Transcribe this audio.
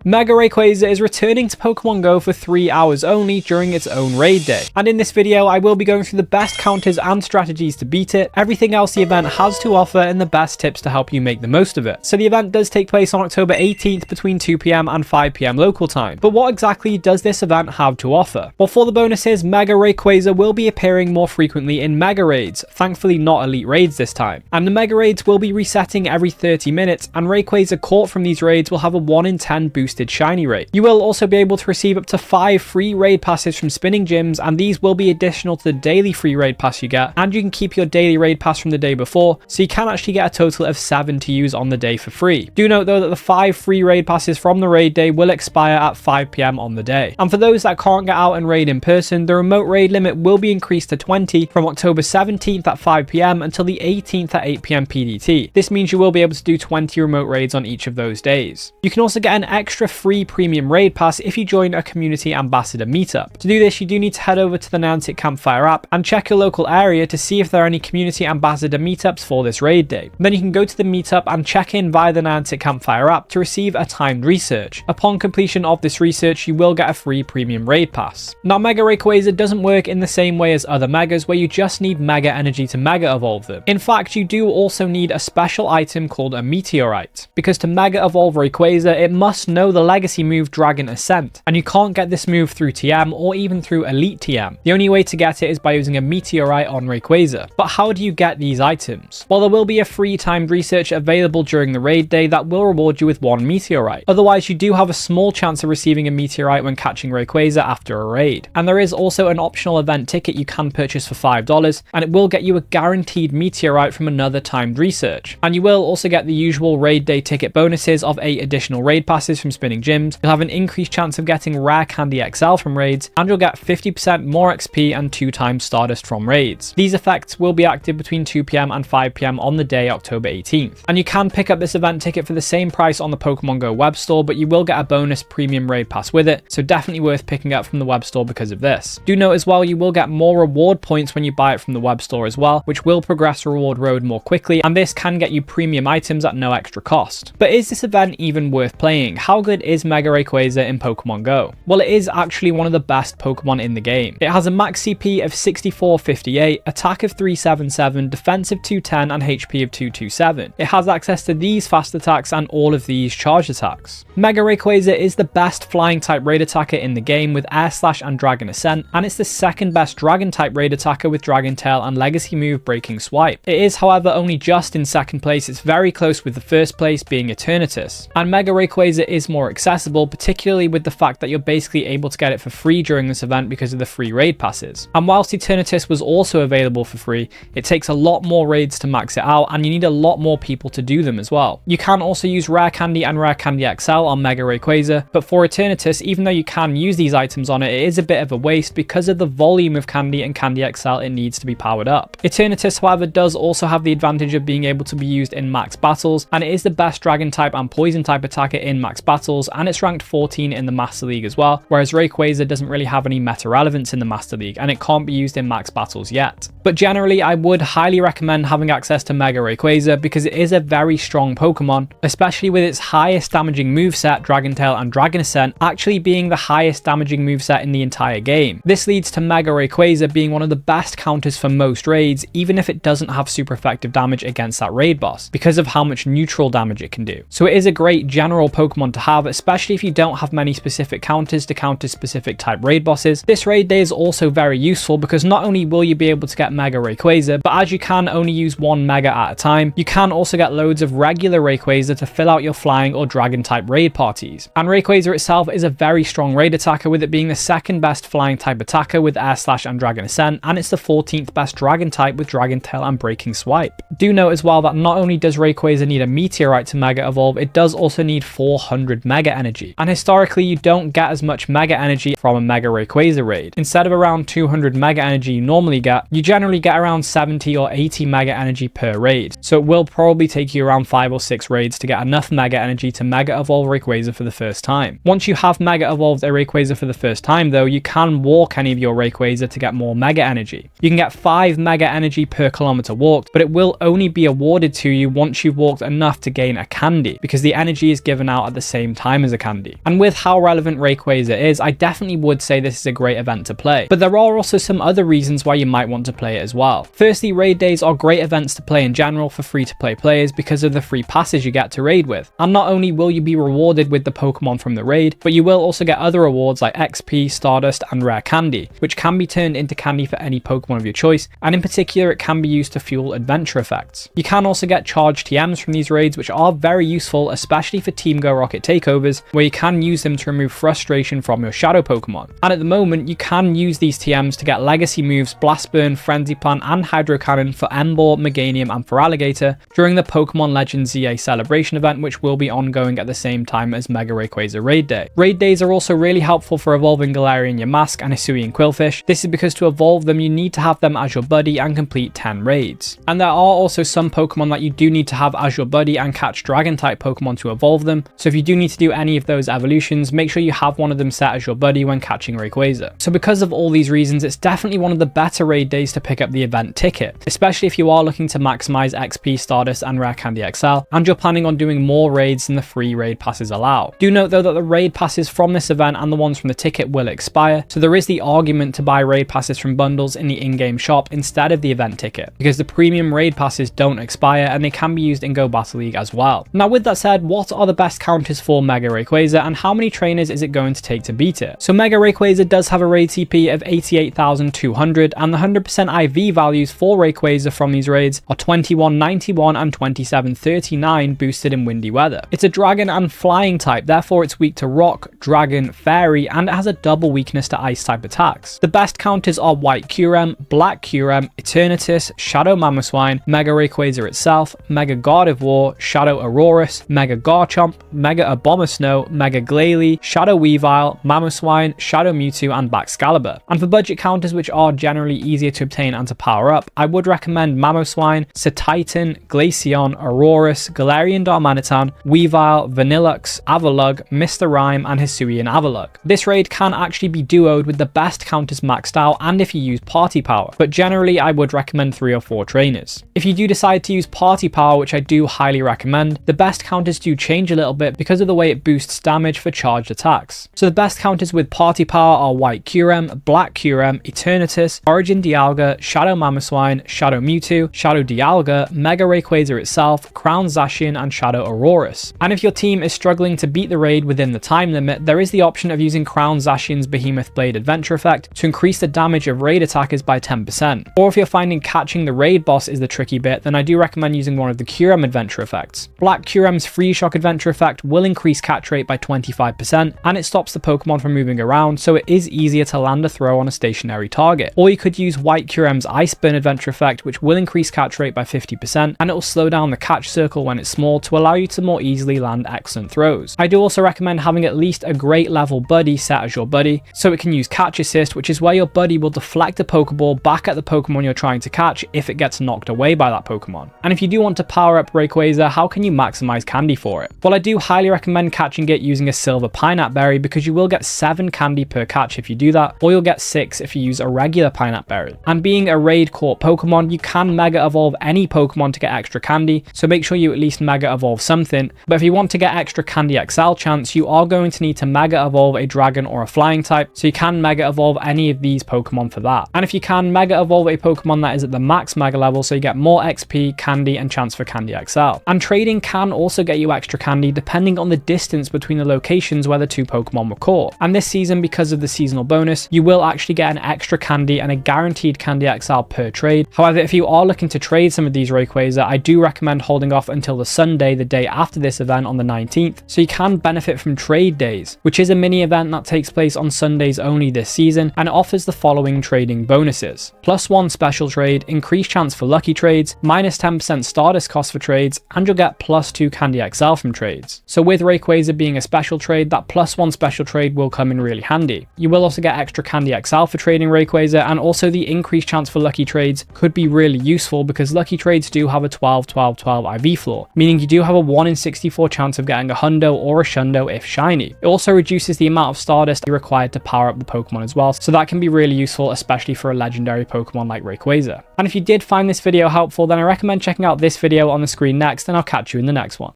Mega Rayquaza is returning to Pokemon Go for 3 hours only during its own raid day. And in this video, I will be going through the best counters and strategies to beat it, everything else the event has to offer, and the best tips to help you make the most of it. So the event does take place on October 18th between 2 PM and 5 PM local time. But what exactly does this event have to offer? Well, for the bonuses, Mega Rayquaza will be appearing more frequently in Mega Raids, thankfully not Elite Raids this time. And the Mega Raids will be resetting every 30 minutes, and Rayquaza caught from these raids will have a 1 in 10 boosted shiny rate. You will also be able to receive up to 5 free raid passes from spinning gyms, and these will be additional to the daily free raid pass you get, and you can keep your daily raid pass from the day before, so you can actually get a total of 7 to use on the day for free. Do note though that the 5 free raid passes from the raid day will expire at 5 PM on the day. And for those that can't get out and raid in person, the remote raid limit will be increased to 20 from October 17th at 5 PM until the 18th at 8 PM PDT. This means you will be able to do 20 remote raids on each of those days. You can also get an extra free premium raid pass if you join a community ambassador meetup. To do this, you do need to head over to the Niantic Campfire app and check your local area to see if there are any community ambassador meetups for this raid day. Then you can go to the meetup and check in via the Niantic Campfire app to receive a timed research. Upon completion of this research, you will get a free premium raid pass. Now, Mega Rayquaza doesn't work in the same way as other Megas where you just need Mega Energy to Mega Evolve them. In fact, you do also need a special item called a Meteorite, because to Mega Evolve Rayquaza, it must know the legacy move Dragon Ascent, and you can't get this move through TM or even through Elite TM. The only way to get it is by using a Meteorite on Rayquaza. But how do you get these items? Well, there will be a free timed research available during the raid day that will reward you with 1 Meteorite. Otherwise, you do have a small chance of receiving a Meteorite when catching Rayquaza after a raid. And there is also an optional event ticket you can purchase for $5, and it will get you a guaranteed Meteorite from another timed research. And you will also get the usual raid day ticket bonuses of 8 additional raid passes from spinning gyms. You'll have an increased chance of getting Rare Candy XL from raids, and you'll get 50% more XP and 2 times Stardust from raids. These effects will be active between 2 PM and 5 PM on the day October 18th. And you can pick up this event ticket for the same price on the Pokemon Go web store, but you will get a bonus premium raid pass with it, so definitely worth picking up from the web store because of this. Do note as well, you will get more reward points when you buy it from the web store as well, which will progress the reward road more quickly, and this can get you premium items at no extra cost. But is this event even worth playing? How good is Mega Rayquaza in Pokemon Go? Well, it is actually one of the best Pokemon in the game. It has a max CP of 6458, attack of 377, defense of 210, and HP of 227. It has access to these fast attacks and all of these charged attacks. Mega Rayquaza is the best flying type raid attacker in the game with Air Slash and Dragon Ascent, and it's the second best dragon type raid attacker with Dragon Tail and legacy move Breaking Swipe. It is, however, only just in second place. It's very close with the first place being Eternatus. And Mega Rayquaza is more accessible, particularly with the fact that you're basically able to get it for free during this event because of the free raid passes. And whilst Eternatus was also available for free, it takes a lot more raids to max it out, and you need a lot more people to do them as well. You can also use Rare Candy and Rare Candy XL on Mega Rayquaza, but for Eternatus, even though you can use these items on it, it is a bit of a waste because of the volume of Candy and Candy XL it needs to be powered up. Eternatus, however, does also have the advantage of being able to be used in max battles, and it is the best dragon type and poison type attacker in max battles, and it's ranked 14 in the Master League as well, whereas Rayquaza doesn't really have any meta relevance in the Master League, and it can't be used in max battles yet. But generally, I would highly recommend having access to Mega Rayquaza because it is a very strong Pokemon, especially with its highest damaging moveset, Dragon Tail and Dragon Ascent, actually being the highest damaging moveset in the entire game. This leads to Mega Rayquaza being one of the best counters for most raids, even if it doesn't have super effective damage against that raid boss, because of how much neutral damage it can do. So it is a great general Pokemon to have, especially if you don't have many specific counters to counter specific type raid bosses. This raid day is also very useful because not only will you be able to get Mega Rayquaza, but as you can only use 1 Mega at a time, you can also get loads of regular Rayquaza to fill out your flying or dragon type raid parties. And Rayquaza itself is a very strong raid attacker, with it being the second best flying type attacker with Air Slash and Dragon Ascent, and it's the 14th best dragon type with Dragon Tail and Breaking Swipe. Do note as well that not only does Rayquaza need a Meteorite to Mega Evolve, it does also need 400 Mega Energy. And historically, you don't get as much Mega Energy from a Mega Rayquaza raid. Instead of around 200 Mega Energy you normally get, you generally get around 70 or 80 Mega Energy per raid. So it will probably take you around 5 or 6 raids to get enough Mega Energy to Mega Evolve Rayquaza for the first time. Once you have Mega Evolved a Rayquaza for the first time though, you can walk any of your Rayquaza to get more Mega Energy. You can get 5 Mega Energy per kilometer walked, but it will only be awarded to you once you've walked enough to gain a candy, because the energy is given out at the same same time as a candy. And with how relevant Rayquaza is, I definitely would say this is a great event to play. But there are also some other reasons why you might want to play it as well. Firstly, raid days are great events to play in general for free-to-play players because of the free passes you get to raid with. And not only will you be rewarded with the Pokemon from the raid, but you will also get other rewards like XP, Stardust, and Rare Candy, which can be turned into candy for any Pokemon of your choice, and in particular it can be used to fuel adventure effects. You can also get charged TMs from these raids, which are very useful, especially for Team Go Rocket takeovers, where you can use them to remove frustration from your shadow Pokemon. And at the moment, you can use these TMs to get legacy moves Blast Burn, Frenzy Plant, and Hydro Cannon for Emboar, Meganium, and for Alligator during the Pokemon Legends ZA Celebration event, which will be ongoing at the same time as Mega Rayquaza Raid Day. Raid days are also really helpful for evolving Galarian Yamask and Hisuian Quillfish. This is because to evolve them, you need to have them as your buddy and complete 10 raids. And there are also some Pokemon that you do need to have as your buddy and catch Dragon-type Pokemon to evolve them. So if you do need to do any of those evolutions, make sure you have one of them set as your buddy when catching Rayquaza. So because of all these reasons, it's definitely one of the better raid days to pick up the event ticket, especially if you are looking to maximize XP, Stardust, and Rare Candy XL, and you're planning on doing more raids than the free raid passes allow. Do note though that the raid passes from this event and the ones from the ticket will expire, so there is the argument to buy raid passes from bundles in the in-game shop instead of the event ticket, because the premium raid passes don't expire and they can be used in Go Battle League as well. Now with that said, what are the best counters for Mega Rayquaza and how many trainers is it going to take to beat it? So Mega Rayquaza does have a raid CP of 88,200 and the 100% IV values for Rayquaza from these raids are 2191 and 2739 boosted in windy weather. It's a dragon and flying type, therefore it's weak to rock, dragon, fairy, and it has a double weakness to ice type attacks. The best counters are White Kyurem, Black Kyurem, Eternatus, Shadow Mamoswine, Mega Rayquaza itself, Mega Gardevoir, Shadow Aurorus, Mega Garchomp, Mega Abomasnow, Mega Glalie, Shadow Weavile, Mamoswine, Shadow Mewtwo, and Baxcalibur. And for budget counters which are generally easier to obtain and to power up, I would recommend Mamoswine, Satitan, Glaceon, Aurorus, Galarian Darmanitan, Weavile, Vanillux, Avalugg, Mr. Rime, and Hisuian Avalugg. This raid can actually be duoed with the best counters maxed out and if you use party power, but generally I would recommend 3 or 4 trainers. If you do decide to use party power, which I do highly recommend, the best counters do change a little bit because of the way it boosts damage for charged attacks. So the best counters with party power are White Kyurem, Black Kyurem, Eternatus, Origin Dialga, Shadow Mamoswine, Shadow Mewtwo, Shadow Dialga, Mega Rayquaza itself, Crown Zacian, and Shadow Aurorus. And if your team is struggling to beat the raid within the time limit, there is the option of using Crown Zacian's Behemoth Blade Adventure effect to increase the damage of raid attackers by 10%. Or if you're finding catching the raid boss is the tricky bit, then I do recommend using one of the Kyurem Adventure effects. Black Kyurem's Free Shock Adventure effect will increase catch rate by 25%, and it stops the Pokemon from moving around, so it is easier to land a throw on a stationary target. Or you could use White Kyurem's Ice Burn Adventure effect, which will increase catch rate by 50%, and it will slow down the catch circle when it's small to allow you to more easily land excellent throws. I do also recommend having at least a great level buddy set as your buddy, so it can use Catch Assist, which is where your buddy will deflect a Pokeball back at the Pokemon you're trying to catch if it gets knocked away by that Pokemon. And if you do want to power up Rayquaza, how can you maximize candy for it? Well, I do highly recommend catching it using a Silver Pineapple Berry because you will get 7 candy per catch if you do that, or you'll get 6 if you use a regular Pineapple Berry. And being a raid caught Pokemon, you can Mega Evolve any Pokemon to get extra candy, so make sure you at least Mega Evolve something. But if you want to get extra Candy XL chance, you are going to need to Mega Evolve a Dragon or a Flying type, so you can Mega Evolve any of these Pokemon for that. And if you can, Mega Evolve a Pokemon that is at the max Mega level, so you get more XP, candy, and chance for Candy XL. And trading can also get you extra candy depending on the distance between the locations where the 2 Pokemon were caught. And this season, because of the seasonal bonus, you will actually get an extra candy and a guaranteed Candy XL per trade. However, if you are looking to trade some of these Rayquaza, I do recommend holding off until the Sunday, the day after this event on the 19th, so you can benefit from trade days, which is a mini event that takes place on Sundays only this season, and it offers the following trading bonuses: +1 special trade, increased chance for lucky trades, -10% Stardust cost for trades, and you'll get +2 Candy XL from trades. So with Rayquaza being a special trade, that +1 special trade will come in really handy. You will also get extra Candy XL for trading Rayquaza, and also the increased chance for lucky trades could be really useful because lucky trades do have a 12-12-12 IV floor, meaning you do have a 1 in 64 chance of getting a Hundo or a Shundo if shiny. It also reduces the amount of Stardust required to power up the Pokemon as well, so that can be really useful, especially for a legendary Pokemon like Rayquaza. And if you did find this video helpful, then I recommend checking out this video on the screen next, and I'll catch you in the next one.